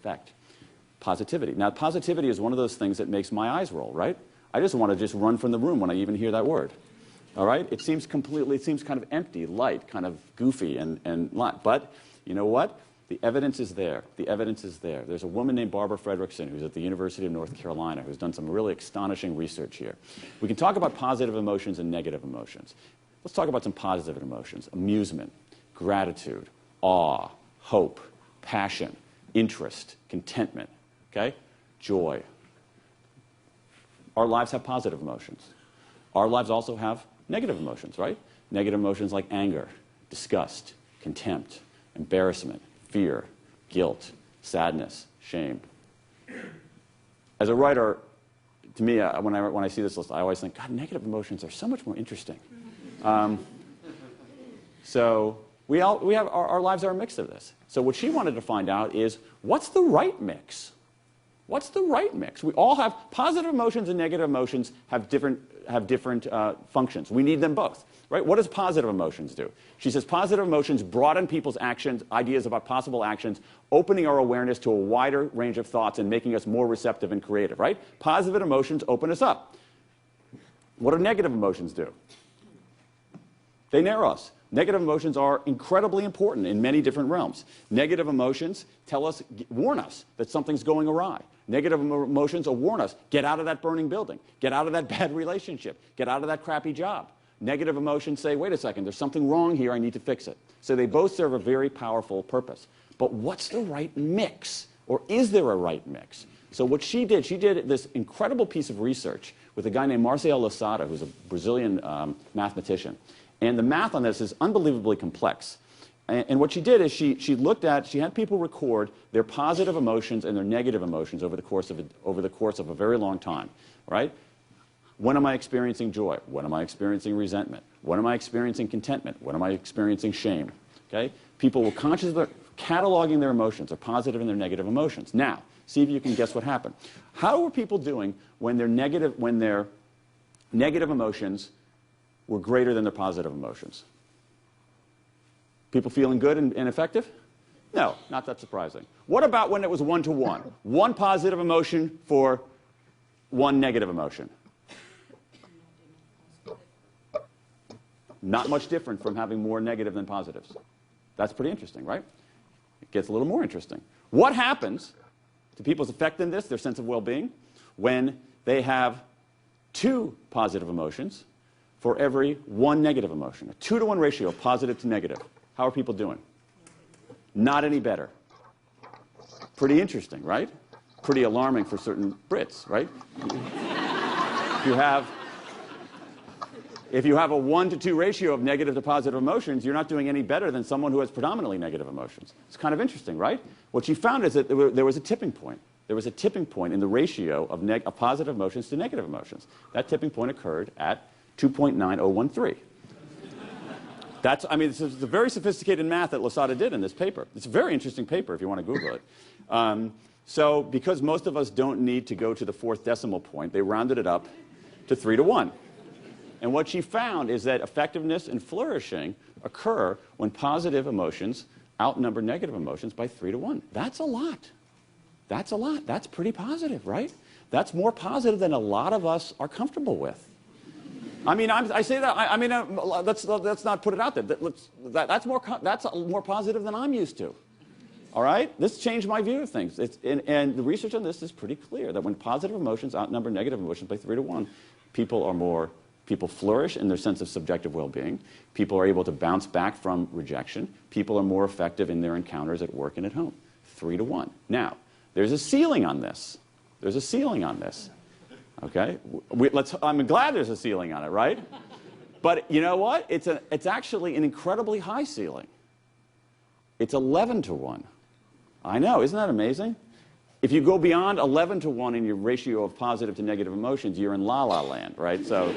effect. Positivity. Now, positivity is one of those things that makes my eyes roll, right? I just want to just run from the room when I even hear that word. All right? It seems kind of empty, light, kind of goofy, but you know what? The evidence is there. The evidence is there. There's a woman named Barbara Fredrickson who's at the University of North Carolina who's done some really astonishing research here. We can talk about positive emotions and negative emotions. Let's talk about some positive emotions. Amusement, gratitude, awe, hope, passion, interest, contentment, okay? Joy. Our lives have positive emotions. Our lives also have negative emotions, right? Negative emotions like anger, disgust, contempt, embarrassment, fear, guilt, sadness, shame. As a writer, to me, when I see this list, I always think, God, negative emotions are so much more interesting. So our lives are a mix of this. So what she wanted to find out is, what's the right mix? What's the right mix? We all have positive emotions and negative emotions have different functions. We need them both, right? What does positive emotions do? She says positive emotions broaden people's actions, ideas about possible actions, opening our awareness to a wider range of thoughts and making us more receptive and creative, right? Positive emotions open us up. What do negative emotions do? They narrow us. Negative emotions are incredibly important in many different realms. Negative emotions warn us that something's going awry. Negative emotions will warn us, get out of that burning building, get out of that bad relationship, get out of that crappy job. Negative emotions say, wait a second, there's something wrong here, I need to fix it. So they both serve a very powerful purpose. But what's the right mix? Or is there a right mix? So what she did this incredible piece of research with a guy named Marcel Losada, who's a Brazilian mathematician. And the math on this is unbelievably complex. And what she did is she had people record their positive emotions and their negative emotions over the course of a very long time, right? When am I experiencing joy? When am I experiencing resentment? When am I experiencing contentment? When am I experiencing shame? Okay? People will consciously cataloging their emotions, their positive and their negative emotions. Now, see if you can guess what happened. How were people doing when their negative emotions were greater than their positive emotions? People feeling good and effective? No, not that surprising. What about when it was 1-to-1? One positive emotion for one negative emotion. Not much different from having more negative than positives. That's pretty interesting, right? It gets a little more interesting. What happens to people's effectiveness, their sense of well-being, when they have 2 positive emotions for every 1 negative emotion? A 2-to-1 ratio of positive to negative. How are people doing? Not any better. Pretty interesting, right? Pretty alarming for certain Brits, right? If you have a 1-to-2 ratio of negative to positive emotions, you're not doing any better than someone who has predominantly negative emotions. It's kind of interesting, right? What she found is that there was a tipping point. There was a tipping point in the ratio of positive emotions to negative emotions. That tipping point occurred at 2.9013. This is a very sophisticated math that Losada did in this paper. It's a very interesting paper if you want to Google it. So because most of us don't need to go to the 4th decimal point, they rounded it up to 3-to-1. And what she found is that effectiveness and flourishing occur when positive emotions outnumber negative emotions by 3-to-1. That's a lot. That's a lot. That's pretty positive, right? That's more positive than a lot of us are comfortable with. I mean, I say that. Let's not put it out there. That's more positive than I'm used to. All right? This changed my view of things. And the research on this is pretty clear that when positive emotions outnumber negative emotions by 3-to-1, people flourish in their sense of subjective well-being. People are able to bounce back from rejection. People are more effective in their encounters at work and at home. 3-to-1. Now, there's a ceiling on this. There's a ceiling on this. Okay? I'm glad there's a ceiling on it, right? But you know what? It's actually an incredibly high ceiling. It's 11-to-1. I know, isn't that amazing? If you go beyond 11-to-1 in your ratio of positive to negative emotions, you're in la-la land, right? So